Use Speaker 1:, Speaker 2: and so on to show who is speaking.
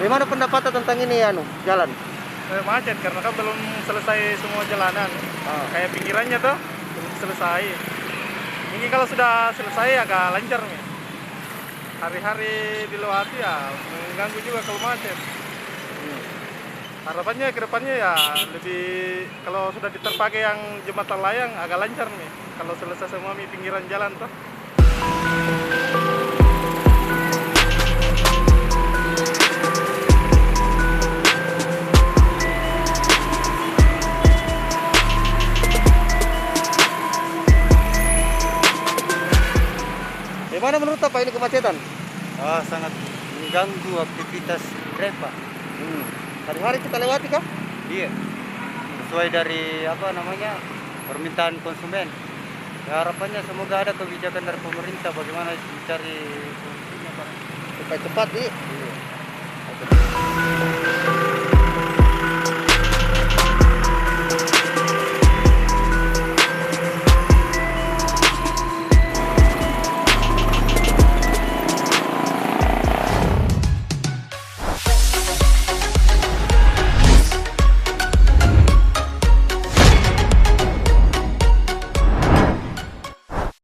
Speaker 1: Bagaimana pendapat tentang ini jalan?
Speaker 2: Macet karena kan belum selesai semua jalanan. Kayak pinggirannya tuh belum selesai. Mungkin kalau sudah selesai agak lancar nih. Hari-hari dilewati ya mengganggu juga kalau macet. Harapannya ke depannya ya lebih, kalau sudah diterpakai yang jembatan layang agak lancar nih. Kalau selesai semua di pinggiran jalan tuh.
Speaker 1: Bagaimana menurut apa ini kemacetan?
Speaker 3: Sangat mengganggu aktivitas Grab, Pak.
Speaker 1: Hari-hari kita lewati kah?
Speaker 3: Iya. Sesuai dari permintaan konsumen. Ya, harapannya semoga ada kebijakan dari pemerintah bagaimana mencari solusinya, Pak.
Speaker 1: Supaya cepat nih.
Speaker 3: Iya.